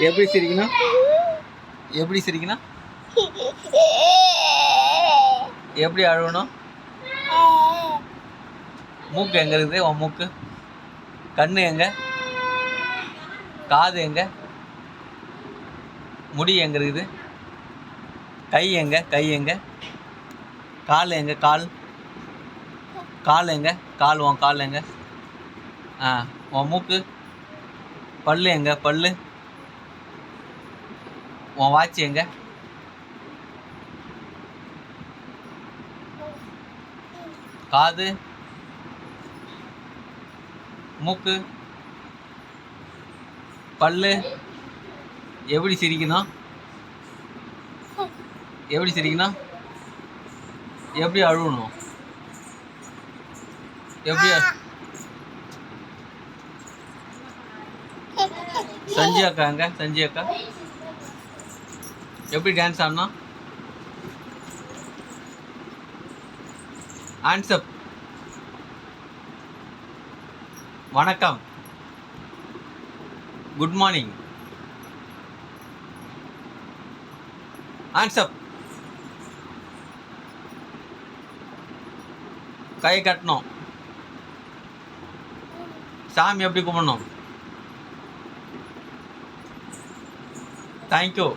எப்படி சிரிக்கணும்? எப்படி சிரிக்கணும்? எப்படி அழுவணும்? மூக்கு எங்க இருக்குது? உன் மூக்கு. கண்ணு எங்க? காது எங்க? முடி எங்க இருக்குது? கை எங்க? கை எங்க? கால் எங்க? கால். கால் எங்க? கால். உன் கால் எங்க? உன் மூக்கு. பல்லு எங்க? பல்லு. உன் வாட்ச் எங்க? காது, மூக்கு, பல்லு. எப்படி சிரிக்கணும்? எப்படி சிரிக்கணும்? எப்படி அழுவணும்? எப்படி? சஞ்சி அக்கா எங்க? சஞ்சி அக்கா எப்படி டான்ஸ் ஆடணும்? ஆன்சப். வணக்கம். Good morning. ஆன்சப். கை கட்டணும். சாமி எப்படி கும்பிடணும்? தேங்க்யூ.